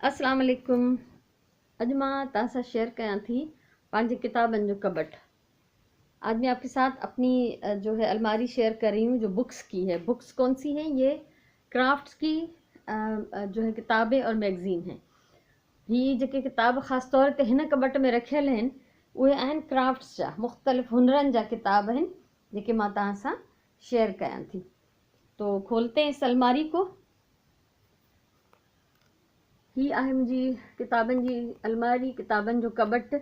अस्सलाम वालेकुम। अज मां तव्हां सां शेयर कयां थी पंहिंजे किताबनि जो कबट। आज मैं आपके साथ अपनी जो है अलमारी शेयर कर रही हूँ जो बुक्स की है। बुक्स कौन सी हैं? ये क्राफ्ट्स की जो है किताबें और मैगज़ीन हैं। ही जेके किताब ख़ासि तौर ते हिन कबट में रखियल आहिनि उहे आहिनि क्राफ्ट्स जा, मुख़्तलिफ़ हुनरनि जा किताब आहिनि जेके मां तव्हां सां शेयर कयां थी। तो खोलते हैं इस अलमारी को। ही आहे मुंहिंजी किताबनि जी अलमारी, किताबनि जो कबट।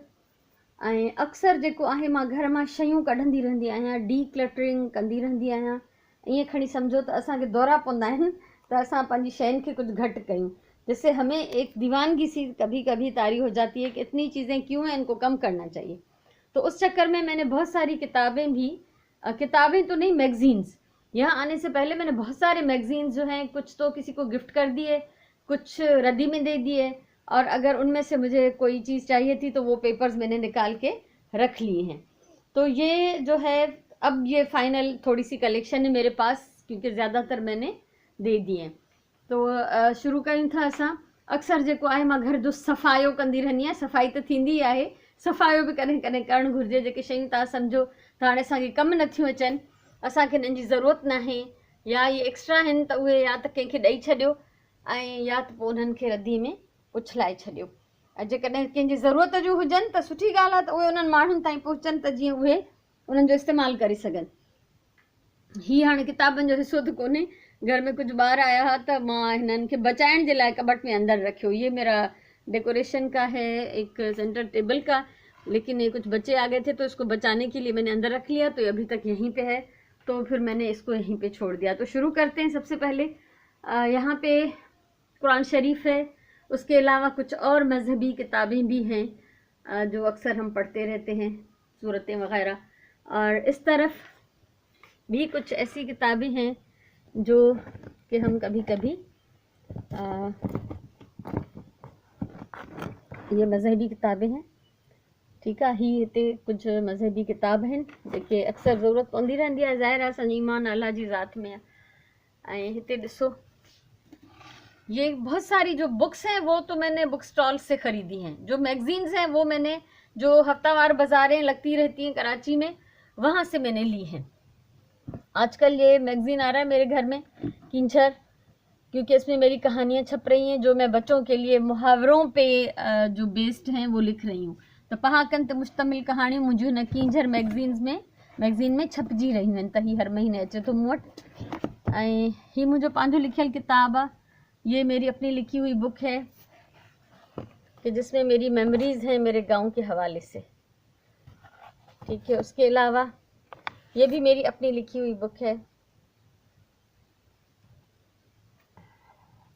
ऐं अक्सर जेको आहे मां घर मां शयूं कढंदी रहंदी आहियां, डीक्लटरिंग कंदी रहंदी आहियां। ईअं खणी सम्झो त असांखे दौरा पवंदा आहिनि त असां पंहिंजी शयुनि खे कुझु घटि कयूं, जिससे हमें एक दीवानगी सी कभी कभी तारी हो जाती है कि इतनी चीज़ें क्यों हैं, इनको कम करना चाहिए। तो उस चक्कर में मैंने बहुत सारी किताबें भी किताबें तो नहीं, मैगज़ीन्स, यहाँ आने से पहले मैंने बहुत सारे मैगज़ीन्स जो हैं कुछ तो किसी को गिफ्ट कर दिए, कुछ रद्दी में दे दिए, और अगर उनमें से मुझे कोई चीज़ चाहिए थी तो वो पेपर्स मैंने निकाल के रख लिए हैं। तो ये जो है अब ये फाइनल थोड़ी सी कलेक्शन है मेरे पास, क्योंकि ज़्यादातर मैंने दे दिए। तो शुरू कयूं था असां। अक्सर जेको आहे मां घर जो सफ़ायो कंदी रहंदी आहियां। सफ़ाई त थींदी ई आहे, सफ़ायो बि कॾहिं कॾहिं करणु घुरिजे। जेके शयूं तव्हां सम्झो त हाणे असांखे कमु नथियूं अचनि, असांखे हिननि जी ज़रूरत न आहे, या ये एक्स्ट्रा आहिनि, त उहे या त कंहिंखे ॾेई छॾियो ऐं या त पोइ उन्हनि खे रद्दी में उछलाए छॾियो। ऐं जेकॾहिं कंहिंजी ज़रूरत जूं हुजनि त सुठी ॻाल्हि आहे, त उहे उन्हनि माण्हुनि ताईं पहुचनि त जीअं उहे उन्हनि जो इस्तेमालु करे सघनि। हीअ हाणे किताबनि जो हिसो त कोन्हे, घर में कुछ ॿार आया हुआ त मां हिननि खे बचाइण जे लाइ कबट में अंदर रखियो। ये मेरा डेकोरेशन का है, एक सेंटर टेबल का, लेकिन ये कुछ बच्चे आ गए थे तो इसको बचाने के लिए मैंने अंदर रख लिया। तो ये अभी तक यहीं पे है, तो फिर मैंने इसको यहीं पे छोड़ दिया। तो शुरू करते हैं। सबसे पहले यहाँ पे कुरान शरीफ है, उसके अलावा कुछ और मजहबी किताबें भी हैं जो अक्सर हम पढ़ते रहते हैं, सूरतें वगैरह। और इस तरफ भी कुछ ऐसी किताबें हैं जो कि हम कभी कभी ये मजहबी किताबें हैं, ठीक है। ही हिते कुछ मजहबी किताब हैं जेके अक्सर ज़रूरत पवंदी रहंदी आहे। ज़ाहिर आहे असांजी ईमान अल्लाह जी ज़ात में आहे। ऐं हिते ॾिसो, ये बहुत सारी जो बुक्स हैं वो तो मैंने बुक स्टॉल से ख़रीदी हैं। जो मैगज़ीन्स हैं वो मैंने, जो हफ्तावार बाज़ारें लगती रहती हैं कराची में, वहाँ से मैंने ली हैं। आजकल ये मैगज़ीन आ रहा है मेरे घर में, कींचर, क्योंकि इसमें मेरी कहानियाँ छप रही हैं जो मैं बच्चों के लिए मुहावरों पे जो बेस्ड हैं वो लिख रही हूँ। तो पहाकन ते मुश्तमिल कहानियूं मुंहिंजूं हिन कींचर मैगज़ीन में छपजी रहियूं आहिनि। त ही हर महीने अचे थो मूं वटि। ऐं ही मुंहिंजो पंहिंजो लिखियल किताब आहे। ये मेरी अपनी लिखी हुई बुक है कि जिसमें मेरी मेमोरीज़ हैं मेरे गांव के हवाले से, ठीक है। उसके अलावा ये भी मेरी अपनी लिखी हुई बुक है,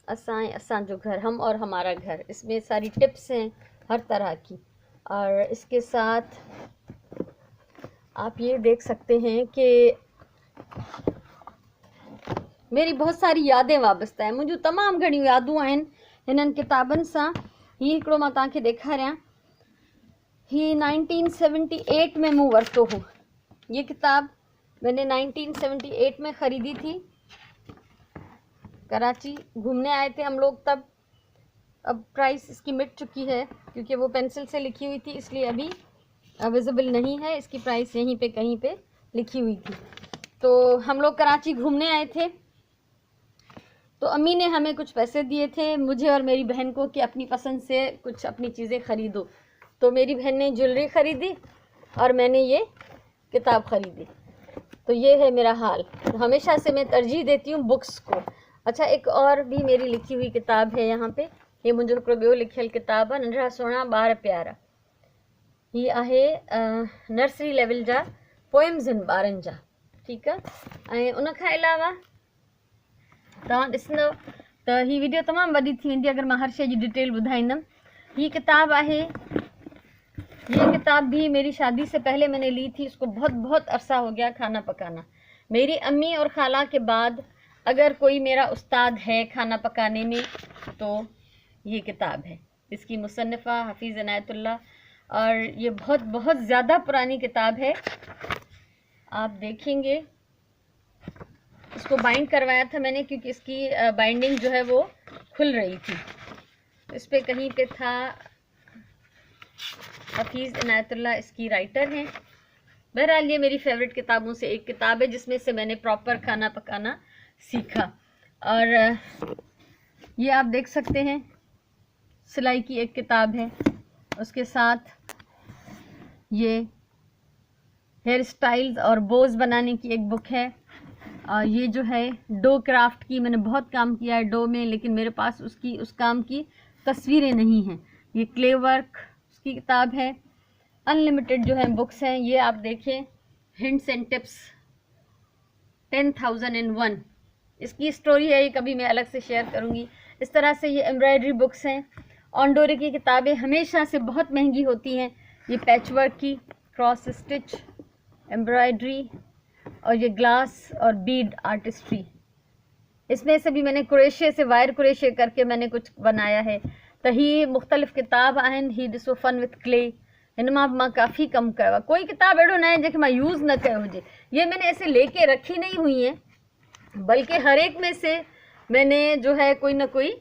असांजो घर, हम और हमारा घर। इसमें सारी टिप्स हैं हर तरह की। और इसके साथ आप ये देख सकते हैं कि मेरी बहुत सारी यादें वाबस्ता आहिनि, मुंहिंजूं तमामु घणियूं यादूं आहिनि हिननि किताबनि सां। हीअ हिकिड़ो मां तव्हांखे ॾेखारियां, ही 1978 में मूं वरितो हो। ये किताब मैंने 1978 में ख़रीदी थी। कराची घूमने आए थे हम लोग तब। अब प्राइस इसकी मिट चुकी है क्योंकि वो पेंसिल से लिखी हुई थी, इसलिए अभी विजिबल नहीं है। इसकी प्राइस यहीं पे कहीं पे लिखी हुई थी। तो हम लोग कराची घूमने आए थे, तो अम्मी ने हमें कुछ पैसे दिए थे, मुझे और मेरी बहन को, कि अपनी पसंद से कुछ अपनी चीज़ें ख़रीदो। तो मेरी बहन ने ज्वेलरी ख़रीदी और मैंने ये किताब ख़रीदी। तो ये है मेरा हाल। हमेशा से मैं तरजीह देती हूँ बुक्स को। अच्छा, एक और भी मेरी लिखी हुई किताब है यहाँ पे। ये मुंहिंजो हिकिड़ो ॿियो लिखियल किताब आहे, नंढड़ा सुहिणा ॿार प्यारा। ही आहे नर्सरी लेवल जा पोएम्स आहिनि ॿारनि जा, ठीकु आहे। ऐं उन खां अलावा तव्हां ॾिसंदव त ही वीडियो तमामु वॾी थी वेंदी अगरि मां हर शइ जी डिटेल ॿुधाईंदमि। ही किताब आहे, ये किताब भी मेरी शादी से पहले मैंने ली थी। इसको बहुत बहुत अरसा हो गया, खाना पकाना। मेरी अम्मी और खाला के बाद अगर कोई मेरा उस्ताद है खाना पकाने में तो ये किताब है। इसकी मुसन्निफ़ा हफ़ीज़ इनायतुल्लाह, और ये बहुत बहुत ज़्यादा पुरानी किताब है। आप देखेंगे, इसको बाइंड करवाया था मैंने क्योंकि इसकी बाइंडिंग जो है वो खुल रही थी। इस पे कहीं पे था हफीज़ इनायतुल्लाह इसकी राइटर हैं। बहरहाल ये मेरी फेवरेट किताबों से एक किताब है जिसमें से मैंने प्रॉपर खाना पकाना सीखा। और ये आप देख सकते हैं सिलाई की एक किताब है, उसके साथ ये हेयर स्टाइल्स और बोज बनाने की एक बुक है। ये जो है डो क्राफ्ट की, मैंने बहुत काम किया है डो में, लेकिन मेरे पास उस काम की तस्वीरें नहीं हैं। ये क्ले वर्क उसकी किताब है। अनलिमिटेड जो है बुक्स हैं। ये आप देखें हिंट्स एंड टिप्स 10,001, इसकी स्टोरी है, ये कभी मैं अलग से शेयर करूँगी। इस तरह से ये एम्ब्रॉयडरी बुक्स हैं। ऑनडोरे की किताबें हमेशा से बहुत महंगी होती हैं। ये पैच वर्क की, क्रॉस स्टिच, एम्ब्रॉयडरी और ये ग्लास और बीड आर्टिस्ट्री। इसमें से भी मैंने क्रोशे से वायर क्रोशे करके मैंने कुछ बनाया है। त ही मुख्तलिफ़ किताब आहिनि। ही ॾिसो फन विथ क्ले, हिन मां काफ़ी कम कयो आहे। कोई किताब अहिड़ो न आहे जंहिंखे मां यूज़ न कयो हुजे। ये मैंने ऐसे लेके रखी नहीं हुई है, बल्कि हर एक में से मैंने जो है कोई ना कोई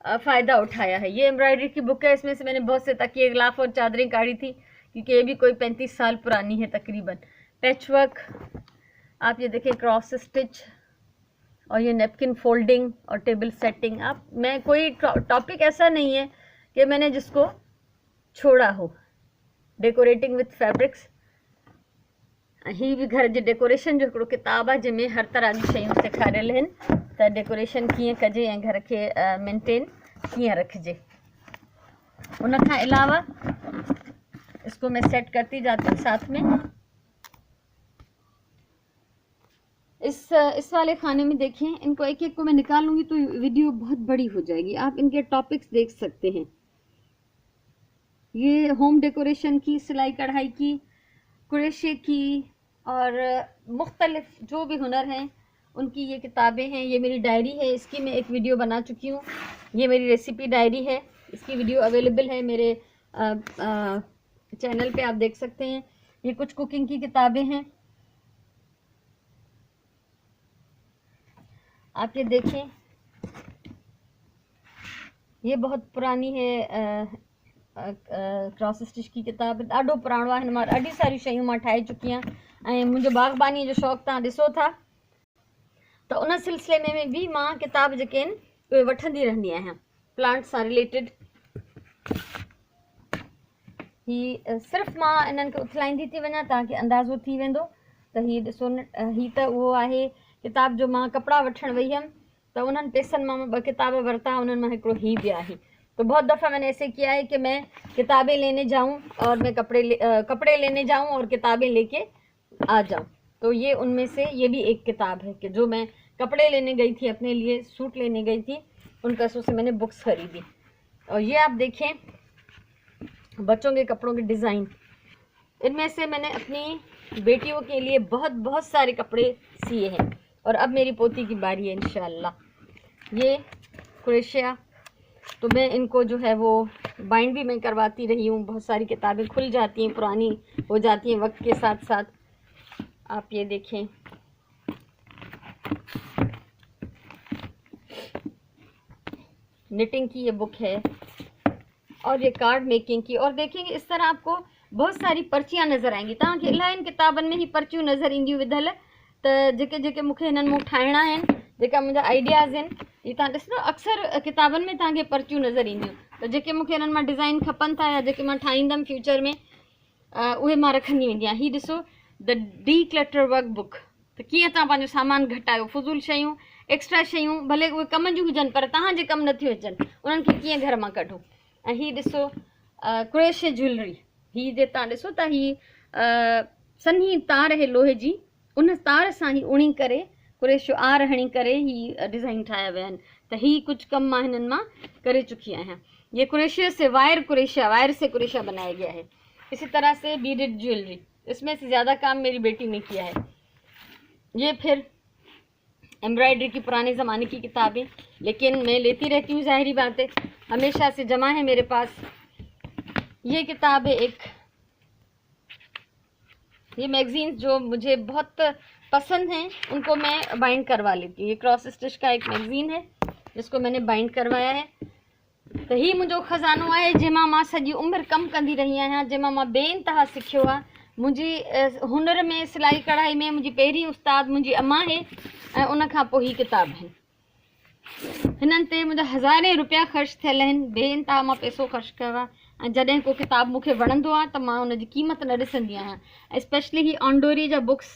फ़ायदा उठाया है। ये एम्ब्रॉयडरी की बुक है, इसमें से मैंने बहुत से तकिए, गिलाफ और चादरें काढ़ी थी, क्योंकि ये भी कोई 35 साल पुरानी है तकरीबन। पैच वर्क आप ये देखें, क्रॉस स्टिच और ये नेपकिन फोल्डिंग और टेबल सेटिंग। मैं कोई टॉपिक ऐसा नहीं है कि मैंने जिसको छोड़ा हो। डेकोरेटिंग विथ फैब्रिक्स, ही भी घर जे डेकोरेशन जो हिकिड़ो किताब आहे जंहिंमें हर तरह जी शयूं सेखारियल आहिनि त डेकोरेशन कीअं कजे ऐं घर खे मेंटेन कीअं रखिजे। उन खां अलावा इसको मैं सेट करती जाती हूँ साथ में। इस वाले खाने में देखें, इनको एक एक को मैं निकालूंगी तो वीडियो बहुत बड़ी हो जाएगी। आप इनके टॉपिक्स देख सकते हैं। ये होम डेकोरेशन की, सिलाई कढ़ाई की, क्रोशे की और मुख्तलिफ जो भी हुनर हैं उनकी ये किताबें हैं। ये मेरी डायरी है, इसकी मैं एक वीडियो बना चुकी हूँ। ये मेरी रेसिपी डायरी है, इसकी वीडियो अवेलेबल है मेरे चैनल पे, आप देख सकते हैं। ये कुछ कुकिंग की किताबें हैं, आप ये देखें। ये बहुत पुरानी है, क्रॉस स्टिच की किताब, ॾाढो पुराणो आहे। हिन मां ॾाढी सारी शयूं मां ठाहे चुकी आहियां। ऐं मुंहिंजो बाग़बानी जो शौक़ु तव्हां ॾिसो था, त उन सिलसिले में भी मां किताब जेके आहिनि उहे वठंदी रहंदी आहियां, प्लांट सां रिलेटेड। ही सिर्फ़ु मां इन्हनि खे उथलाईंदी थी वञा, तव्हांखे अंदाज़ो थी वेंदो त ही ॾिसो न, ही त उहो आहे किताब जो मां कपिड़ा वठणु वई हुयमि, त उन्हनि पैसनि मां 2 किताब वरिता, उन्हनि मां हिकिड़ो ही भी आहे। तो बहुत दफ़ा मैंने ऐसे किया है कि मैं किताबें लेने जाऊं और मैं कपड़े लेने जाऊं और किताबें लेके आ जाऊं। तो ये उनमें से ये भी एक किताब है कि जो मैं कपड़े लेने गई थी, अपने लिए सूट लेने गई थी, उन पैसों से मैंने बुक्स खरीदी। और ये आप देखें बच्चों के कपड़ों के डिज़ाइन, इनमें से मैंने अपनी बेटियों के लिए बहुत सारे कपड़े सिए हैं। और अब मेरी पोती की बारी है इंशाअल्लाह। ये क्रोशिया, तो मैं इनको जो है वो बाइंड भी मैं करवाती रही हूँ। बहुत सारी किताबें खुल जाती हैं, पुरानी हो जाती हैं वक्त के साथ साथ। आप ये देखें, निटिंग की ये बुक है और ये कार्ड मेकिंग की। और देखेंगे इस तरह आपको बहुत सारी पर्चियाँ नज़र आएंगी। तव्हांखे इलाही इन किताबनि में ही पर्चियूं नज़र ईंदियूं विधल, त जेके मूंखे हिननि मूं ठाहिणा आहिनि, जेका मुंहिंजा आइडियाज़ आहिनि, ये तव्हां ॾिसंदो अक्सर किताबनि में तव्हांखे पर्चियूं नज़र ईंदियूं। त जेके मूंखे हिननि मां डिज़ाइन खपनि था या जेके मां ठाहींदमि फ्यूचर में, उहे मां रखंदी वेंदी आहियां। हीअ ॾिसो the D clutter work book, त कीअं तव्हां पंहिंजो सामान घटायो, फुज़ूल शयूं, एक्स्ट्रा शयूं, भले उहे कम जूं हुजनि पर तव्हांजे कमु नथियूं अचनि, उन्हनि खे कीअं घर मां कढो। ऐं हीअ ॾिसो क्रोशे ज्वेलरी, हीअ जे तव्हां ॾिसो त हीअ सन्ही तार आहे लोहे जी, उन तार सां ही उणी करे क्रोशो आर हणी करे ही डिज़ाइन ठाहिया विया आहिनि। त हीअ कुछ कम मां हिननि मां करे चुकी आहियां। ये क्रोशे से वायर से क्रोशा बनाया गया है। इसी तरह से बीडेड ज्वेलरी, इसमें से ज़्यादा काम मेरी बेटी ने किया है। ये फिर एम्ब्रॉयडरी की पुराने ज़माने की किताबें, लेकिन मैं लेती रहती हूँ, ज़ाहिरी बात है, हमेशा से जमा है मेरे पास। ये किताब है एक, ये मैगज़ीन्स जो मुझे बहुत पसंद हैं उनको मैं बाइंड करवा लेती हूँ। ये क्रॉस स्टिच का एक मैगज़ीन है जिसको मैंने बाइंड करवाया है। त ही मुंहिंजो ख़ज़ानो आहे जंहिंमां मां सॼी उमिरि कमु कंदी रही आहियां, जंहिंमां मां बेइंतहा सिखियो आहे। मुंहिंजी हुनर में, सिलाई कढ़ाई में मुंहिंजी पहिरीं उस्ताद मुंहिंजी अम्मा आहे ऐं उन खां पोइ ही किताब आहिनि। हिननि ते मुंहिंजा हज़ारे रुपया ख़र्चु थियल आहिनि, बेइंतहा मां पैसो ख़र्चु कयो आहे। ऐं जॾहिं को किताबु मूंखे वणंदो आहे त मां हुनजी क़ीमत न ॾिसंदी आहियां। ऐं स्पेशली ही ऑनडोरी जा बुक्स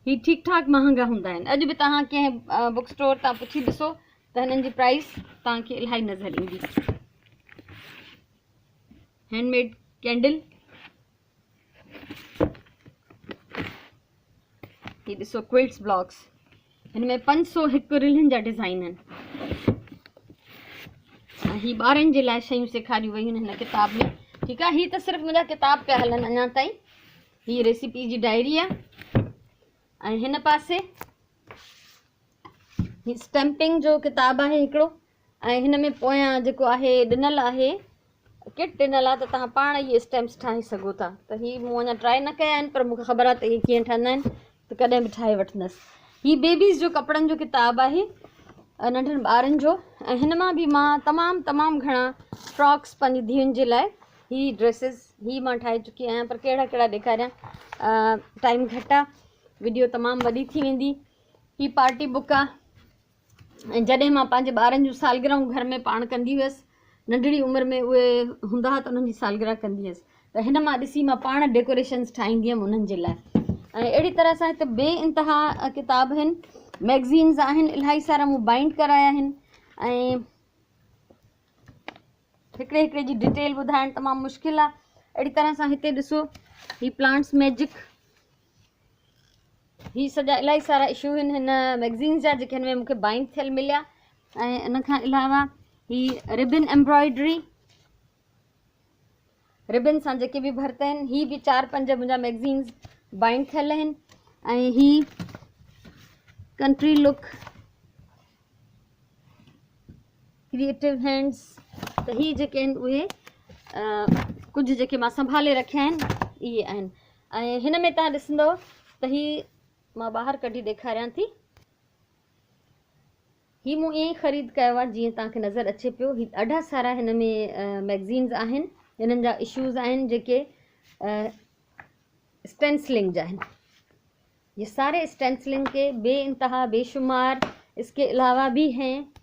ही ठीकु ठाकु महांगा हूंदा आहिनि। अॼु बि तव्हां कंहिं बुक स्टोर तां पुछी ॾिसो त हिननि जी प्राइस तव्हांखे इलाही नज़र ईंदी। हैंडमेड कैंडल, ही ॾिसो क्विल्ट्स ब्लॉक्स, हिन में 501 रिलनि जा डिज़ाइन आहिनि। ऐं ही ॿारनि जे लाइ शयूं सेखारियूं वयूं आहिनि हिन किताब में। ठीकु आहे, ही त सिर्फ़ु मुंहिंजा किताब पिया हलनि अञा ताईं। ही रेसिपी जी डायरी आहे। ऐं हिन पासे ही स्टैंपिंग जो किताब आहे हिकिड़ो। ऐं हिन में पोयां जेको आहे ॾिनल आहे, किट ॾिनल आहे त तव्हां पाण इहे स्टैम्प्स ठाहे सघो था। त ही मूं अञा ट्राए न कया आहिनि, पर मूंखे ख़बर आहे त इहे कीअं ठहंदा आहिनि, त कॾहिं बि ठाहे वठंदसि। ही बेबीज़ जो कपिड़नि जो किताब आहे, नंढनि ॿारनि जो। ऐं हिन मां बि मां तमामु घणा फ्रॉक्स पंहिंजी धीउनि जे लाइ, ही ड्रेसिस ही मां ठाहे चुकी आहियां। पर कहिड़ा कहिड़ा ॾेखारियां, टाइम घटि आहे, वीडियो तमामु वॾी थी वेंदी। ही पार्टी बुक आहे। ऐं जॾहिं मां पंहिंजे ॿारनि जूं सालगिरहूं घर में पाण कंदी हुअसि, नंढड़ी उमिरि में उहे हूंदा हुआ त उन्हनि जी सालगिरह कंदी हुअसि, त हिन मां ॾिसी मां पाण डेकोरेशन्स ठाहींदी हुअमि उन्हनि जे लाइ। ऐं अहिड़ी तरह सां हिते बेइंतहा किताब आहिनि, मैगज़ीन्स आहिनि, इलाही सारा मूं बाइंड कराया आहिनि। ऐं हिकिड़े हिकिड़े जी डिटेल ॿुधाइणु तमामु मुश्किल आहे। अहिड़ी तरह सां हिते ॾिसो, ही प्लांट्स मैजिक, ही सॼा इलाही सारा इशू आहिनि हिन मैगज़ीन्स जा, जेके हिन में मूंखे बाइंड थियल मिलिया। ऐं इन खां अलावा ही रिबन एम्ब्रॉयडरी, रिबन सां जेके बि भरता आहिनि, ही बि 4-5 मुंहिंजा मैगज़ीन्स बाइंड थियल आहिनि। ऐं ही कंट्री लुक, क्रिएटिव हैंड्स, त ही जेके आहिनि उहे कुझु जेके मां संभाले रखिया आहिनि इहे आहिनि। ऐं हिन में तव्हां ॾिसंदव त ही मां ॿाहिरि कढी ॾेखारियां थी। ही मूं ईअं ई ख़रीद कयो आहे जीअं तव्हांखे नज़र अचे पियो। ही ॾाढा सारा हिन में मैगज़ीन्स आहिनि, हिननि जा इशूज़ आहिनि जेके स्टेंसिलिंग जा आहिनि। ये सारे स्टेंसिलिंग के बेइंतहा बेशुमार, इसके अलावा भी हैं,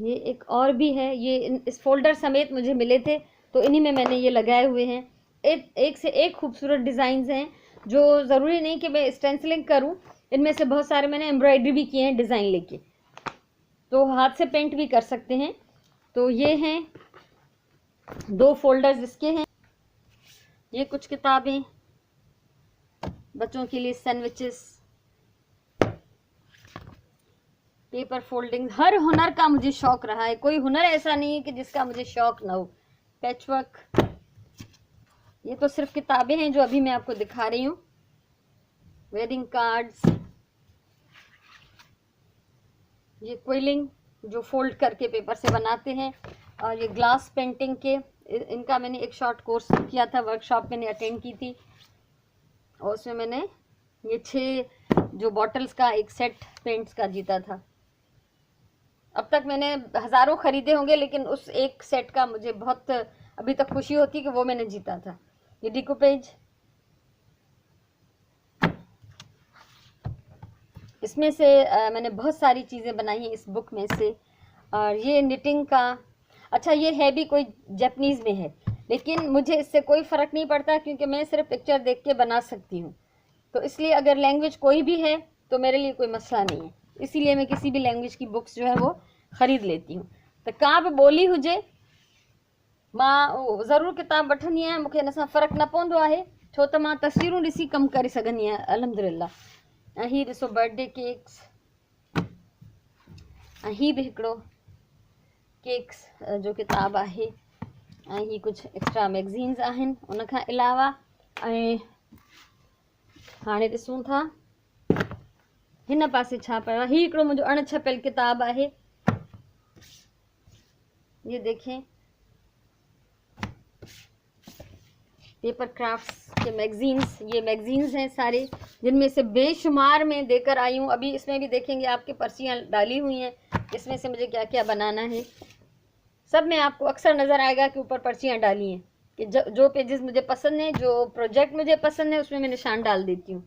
ये एक और भी है, ये इस फोल्डर समेत मुझे मिले थे तो इन्हीं में मैंने ये लगाए हुए हैं। एक से एक खूबसूरत डिज़ाइंस हैं, जो ज़रूरी नहीं कि मैं स्टेंसिलिंग करूं, इनमें से बहुत सारे मैंने एम्ब्रॉयडरी भी किए हैं डिज़ाइन लेके, तो हाथ से पेंट भी कर सकते हैं। तो ये हैं 2 फोल्डर्स इसके हैं। ये कुछ किताबें बच्चों के लिए, सैंडविचेस, पेपर फोल्डिंग, हर हुनर का मुझे शौक रहा है। कोई हुनर ऐसा नहीं है कि जिसका मुझे शौक ना हो। पैचवर्क, ये तो सिर्फ किताबें हैं जो अभी मैं आपको दिखा रही हूँ। वेडिंग कार्ड्स, ये क्विलिंग जो फोल्ड करके पेपर से बनाते हैं, और ये ग्लास पेंटिंग के, इनका मैंने एक शॉर्ट कोर्स किया था, वर्कशॉप मैंने अटेंड की थी, और उसमें मैंने ये 6 जो बॉटल्स का एक सेट पेंट्स का जीता था। अब तक मैंने हज़ारों ख़रीदे होंगे, लेकिन उस एक सेट का मुझे बहुत अभी तक खुशी होती कि वो मैंने जीता था। ये डिकोपेज, इसमें से मैंने बहुत सारी चीज़ें बनाई हैं इस बुक में से। और ये निटिंग का, अच्छा ये है भी कोई जापानीज़ में है, लेकिन मुझे इससे कोई फ़र्क नहीं पड़ता क्योंकि मैं सिर्फ पिक्चर देख के बना सकती हूँ। तो इसलिए अगर लैंग्वेज कोई भी है तो मेरे लिए कोई मसला नहीं है, इसीलिए मैं किसी भी लैंग्वेज की बुक्स जो है वो ख़रीद लेती हूँ। तो का बि ॿोली हुजे मां ज़रूरु किताब वठंदी आहियां, मूंखे हिन सां फ़र्क़ु न पवंदो आहे, छो त मां तस्वीरूं ॾिसी कमु करे सघंदी आहियां अल्हम्दुलिल्लाह। ऐं हीअ ॾिसो बर्थडे केक्स, ऐं हीअ बि हिकिड़ो केक्स जो किताब आहे। ऐं हीअ कुझु एक्स्ट्रा मैगज़ीन्स आहिनि उन खां अलावा। ऐं हाणे ॾिसूं था हिन पासे छा पियो आहे। हीअ हिकिड़ो मुंहिंजो अणछपियल किताब आहे, ये देखें, पेपर क्राफ्ट्स के मैगज़ीन्स, ये मैगज़ीन्स हैं सारे, जिनमें से बेशुमार में देकर आई हूँ। अभी इसमें भी देखेंगे आपके पर्चियाँ डाली हुई हैं, इसमें से मुझे क्या क्या बनाना है। सब में आपको अक्सर नज़र आएगा कि ऊपर पर्चियाँ डाली हैं कि जो पेजेस मुझे पसंद है, जो प्रोजेक्ट मुझे पसंद है, उसमें मैं निशान डाल देती हूँ।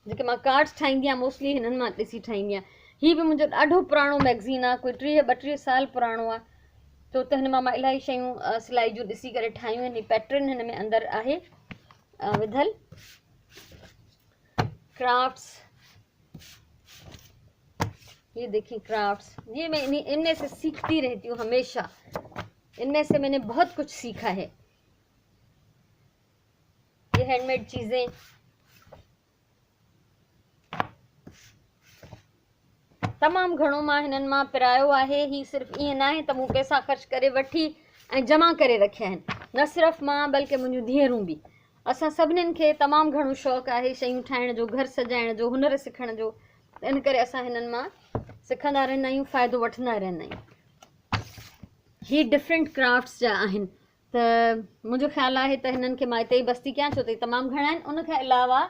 जेके मां कार्ड्स ठाहींदी आहियां मोस्टली हिननि मां ॾिसी ठाहींदी आहियां। हीअ बि मुंहिंजो ॾाढो पुराणो मैगज़ीन आहे, कोई 30-32 साल पुराणो आहे। तो त हिन मां इलाही शयूं सिलाई जूं ॾिसी करे ठाहियूं आहिनि। पैटर्न हिन में अंदरि आहे विधल। क्राफ्ट्स, ये देखिए क्राफ्ट्स, ये मैं इनमें से सीखती रहती हूँ हमेशा। इनमें से मैंने बहुत कुछ सीखा है। ये हैंडमेड चीज़ें, तमामु घणो मां हिननि मां पिरायो आहे। ही सिर्फ़ु ईअं न आहे त मूं पैसा ख़र्च करे वठी ऐं जमा करे रखिया आहिनि। न सिर्फ़ु मां बल्कि मुंहिंजूं धीअरूं बि। असां सभिनीनि खे तमामु घणो शौक़ु आहे शयूं ठाहिण जो, घर सजाइण जो, हुनर सिखण जो। इन करे असां हिननि मां सिखंदा रहंदा आहियूं, फ़ाइदो वठंदा रहंदा आहियूं। ही डिफरेंट क्राफ्ट्स जा आहिनि। त मुंहिंजो ख़्यालु आहे त हिननि खे मां हिते ई बस्ती कयां, छो त तमामु घणा आहिनि। उन खां अलावा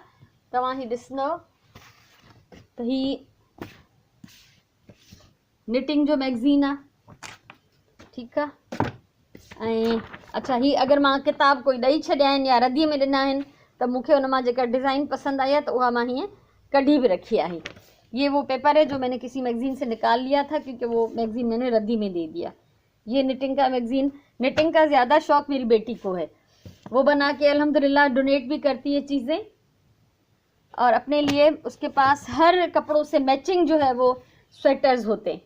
तव्हां ही ॾिसंदव त ही निटिंग जो मैगज़ीन आहे, ठीकु आहे। ऐं अच्छा, ही अगरि मां किताब कोई ॾेई छॾिया आहिनि या रदीअ में ॾिना आहिनि त मूंखे उन मां जेका डिज़ाइन पसंद आई है तो वह मां हीअं कढ़ी भी रखी है। ये वो पेपर है जो मैंने किसी मैगज़ीन से निकाल लिया था, क्योंकि वो मैगज़ीन मैंने रद्दी में दे दिया। ये निटिंग का मैगज़ीन, निटिंग का ज़्यादा शौक़ मेरी बेटी को है। वो बना के अल्हम्दुलिल्लाह डोनेट भी करती है चीज़ें, और अपने लिए उसके पास हर कपड़ों से मैचिंग जो है वो स्वेटर्स होते हैं।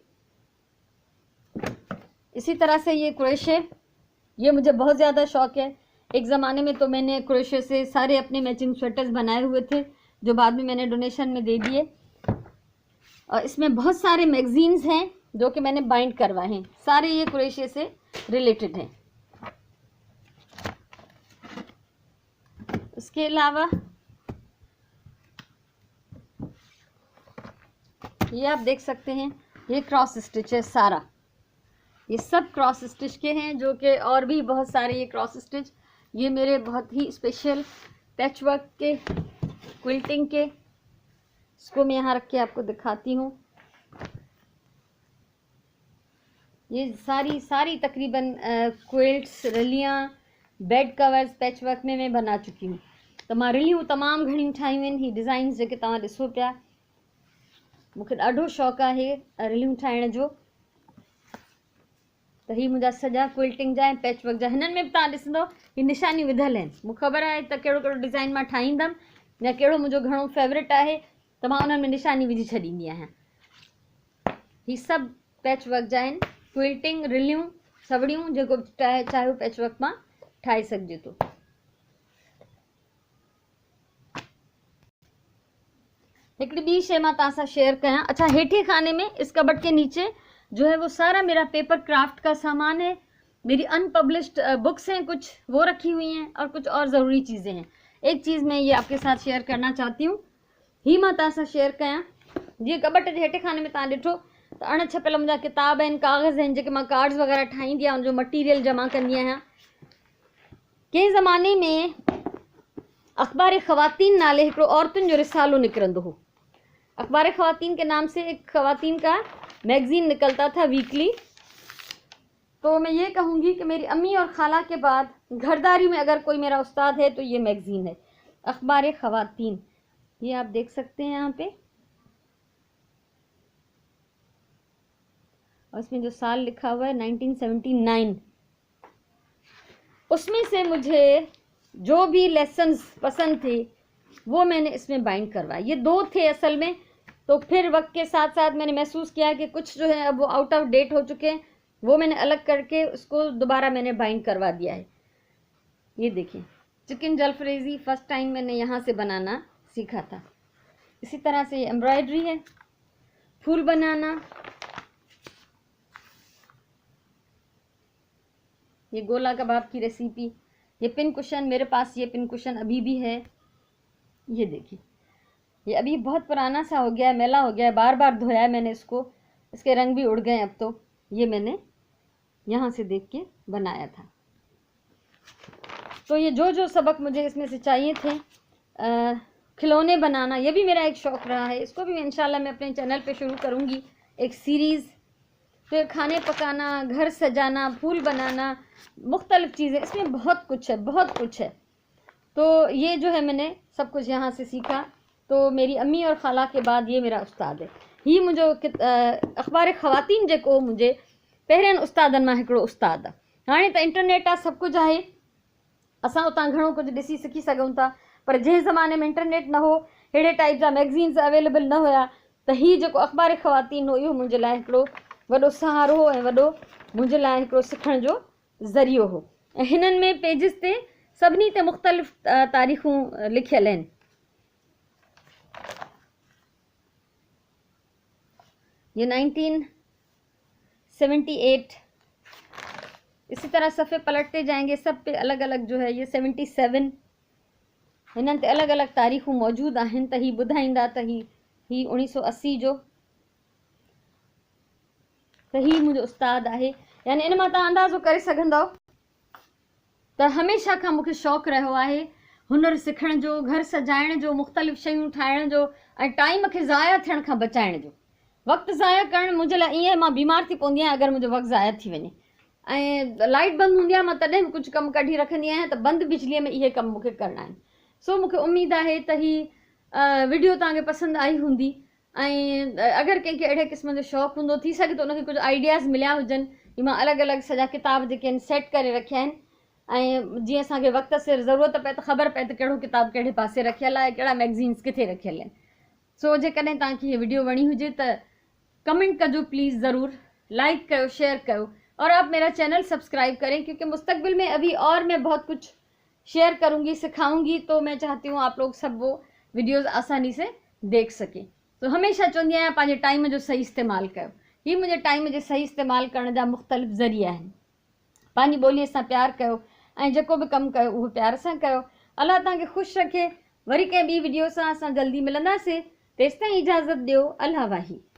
इसी तरह से ये क्रोशे, ये मुझे बहुत ज़्यादा शौक़ है। एक ज़माने में तो मैंने क्रोशे से सारे अपने मैचिंग स्वेटर्स बनाए हुए थे, जो बाद में मैंने डोनेशन में दे दिए। और इसमें बहुत सारे मैगज़ीन्स हैं जो कि मैंने बाइंड करवाए हैं, सारे ये क्रोशे से रिलेटेड हैं। इसके अलावा ये आप देख सकते हैं, ये क्रॉस स्टिच है सारा। ये सब क्रॉस स्टिच के हैं, जो कि और भी बहुत सारे ये क्रॉस स्टिच, ये मेरे बहुत ही स्पेशल पैच वर्क के, क्विल्टिंग के। इसको मैं यहाँ रख के आपको दिखाती हूँ। ये सारी तकरीबन क्विल्ट्स, रलियाँ, बेड कवर्स पैच वर्क में मैं बना चुकी हूँ। तो मां रलियूं तमामु घणियूं ठाहियूं आहिनि। ही डिज़ाइन्स जेके तव्हां ॾिसो पिया, मूंखे ॾाढो शौक़ु आहे रलियूं ठाहिण जो। तो ही मुंहिंजा सॼा क्विल्टिंग जा ऐं पैच वर्क जा। हिननि में बि तव्हां ॾिसंदव ही निशानियूं विधल आहिनि। मूंखे ख़बर आहे त कहिड़ो कहिड़ो डिज़ाइन मां ठाहींदमि या कहिड़ो मुंहिंजो घणो फेवरेट आहे, त मां उन्हनि में निशानी विझी छॾींदी आहियां। ही सभु पैच वर्क जा आहिनि, क्विल्टिंग, रिलियूं, सवड़ियूं, जेको चाहियो पैच वर्क मां ठाहे सघिजे थो। हिकिड़ी ॿी शइ मां तव्हां सां शेयर कयां। अच्छा, हेठे खाने में इस कबट के नीचे जो है वो सारा मेरा पेपर क्राफ्ट का सामान है। मेरी अनपब्लिश्ड बुक्स हैं, कुछ वो रखी हुई हैं, और कुछ और ज़रूरी चीज़ें हैं। एक चीज़ मैं ये आपके साथ शेयर करना चाहती हूँ, ही मां तव्हां सां शेयर कयां। ये कबट जे हेठे खाने में तव्हां ॾिठो त अणछपियल मुंहिंजा किताब आहिनि, कागज़ आहिनि, जेके मां कार्ड्स वग़ैरह ठाहींदी आहियां, उनजो मटीरियल जमा कंदी आहियां। कंहिं ज़माने में अख़बार ख़वातीन नाले हिकिड़ो औरतुनि जो रिसालो निकिरंदो हो। अख़बार ख़वातीन के नाम से एक ख़वातीन का मैगज़ीन निकलता था वीकली। तो मैं ये कहूँगी कि मेरी अम्मी और खाला के बाद घरदारी में अगर कोई मेरा उस्ताद है तो ये मैगज़ीन है, अख़बार ख़वातीन। ये आप देख सकते हैं यहाँ पे, और इसमें जो साल लिखा हुआ है 1979। उसमें से मुझे जो भी लेसन्स पसंद थे वो मैंने इसमें बाइंड करवाए। ये 2 थे असल में, तो फिर वक्त के साथ साथ मैंने महसूस किया कि कुछ जो है अब वो आउट ऑफ डेट हो चुके हैं, वो मैंने अलग करके उसको दोबारा मैंने बाइंड करवा दिया है। ये देखिए, चिकन जलफ्रेज़ी फर्स्ट टाइम मैंने यहाँ से बनाना सीखा था। इसी तरह से एम्ब्रॉयडरी है, फूल बनाना, ये गोला कबाब की रेसिपी, ये पिन कुशन, मेरे पास ये पिन कुशन अभी भी है। ये देखिए, ये अभी बहुत पुराना सा हो गया है, मैला हो गया है, बार बार धोया है मैंने इसको, इसके रंग भी उड़ गए अब तो। ये मैंने यहाँ से देख के बनाया था। तो ये जो सबक मुझे इसमें से चाहिए थे, खिलौने बनाना, ये भी मेरा एक शौक़ रहा है। इसको भी इंशाल्लाह मैं अपने चैनल पे शुरू करूँगी, एक सीरीज़ तो खाने पकाना, घर सजाना, फूल बनाना, मुख्तलिफ़ चीज़ें, इसमें बहुत कुछ है, बहुत कुछ है। तो ये जो है मैंने सब कुछ यहाँ से सीखा। तो मेरी अम्मी और ख़ाला के बाद ये मेरा उस्ताद है। ही मुंहिंजो अख़बार ख़वातीन जेको मुंहिंजे पहिरियनि उस्तादनि मां हिकिड़ो उस्ताद आहे। हाणे त इंटरनेट आहे, सभु कुझु आहे, असां उतां घणो कुझु ॾिसी सिखी सघूं था। पर जंहिं ज़माने में इंटरनेट न हो, अहिड़े टाइप जा मैगज़ीन्स अवेलेबल न हुया, त हीउ जेको अख़बार ख़वातीन हो, इहो मुंहिंजे लाइ हिकिड़ो वॾो सहारो हो ऐं वॾो मुंहिंजे लाइ हिकिड़ो सिखण जो ज़रियो हो। ऐं हिननि में पेजिस ते सभिनी ते मुख़्तलिफ़ तारीख़ूं लिखियल आहिनि। ये 1978, इसी तरह सफ़े पलटते जाएंगे, सब पे अलग अलग जो है, ये 77, हिननि ते अलग अलग तारीख़ूं मौजूद आहिनि। त ही ॿुधाईंदा त ही 1980 जो, त ही मुंहिंजो उस्ताद आहे। यानी इन मां तव्हां अंदाज़ो करे सघंदव त हमेशह खां मूंखे शौक़ु रहियो आहे हुनर सिखण जो, घर सजाइण जो, मुख़्तलिफ़ शयूं ठाहिण जो, ऐं टाइम खे ज़ाया थियण खां बचाइण जो। वक़्तु ज़ाया करणु मुंहिंजे लाइ ईअं, मां बीमार थी पवंदी आहियां अगरि मुंहिंजो वक़्तु ज़ाया थी वञे। ऐं लाइट बंदि हूंदी आहे, मां तॾहिं बि कुझु कमु कढी रखंदी आहियां त बंदि बिजलीअ में इहे कमु मूंखे करणा आहिनि। सो मूंखे उमेदु आहे त ही वीडियो तव्हांखे पसंदि आई हूंदी। ऐं अगरि कंहिंखे अहिड़े क़िस्म जो शौक़ु हूंदो, थी सघे थो उनखे कुझु आइडियाज़ मिलिया हुजनि। की मां अलॻि अलॻि सॼा किताब जेके आहिनि सेट करे रखिया आहिनि, ऐं जीअं असांखे वक़्त सिर ज़रूरत पए त ख़बर पए त कहिड़ो किताब कहिड़े पासे रखियल आहे, कहिड़ा मैगज़ीन्स किथे रखियल आहिनि। सो जेकॾहिं तव्हांखे हीअ वीडियो वणी हुजे त कमेंट कजो प्लीज़, ज़रूर लाइक करो, शेयर करो, और आप मेरा चैनल सब्सक्राइब करें, क्योंकि मुस्तकबिल में अभी और मैं बहुत कुछ शेयर करूंगी, सिखाऊंगी। तो मैं चाहती हूँ आप लोग सब वो वीडियोज़ आसानी से देख सकें। तो हमेशा चवंदी आहियां पंहिंजे टाइम जो सही इस्तेमालु कयो। ही मुंहिंजे टाइम जे सही इस्तेमालु करण जा मुख़्तलिफ़ ज़रिया आहिनि। पंहिंजी ॿोलीअ सां प्यारु कयो ऐं जेको बि कमु कयो उहो प्यार सां कयो। अलाह तव्हांखे ख़ुशि रखे। वरी कंहिं ॿी वीडियो सां असां जल्दी मिलंदासीं। तेसिताईं इजाज़त ॾियो। अल्लाह वाही।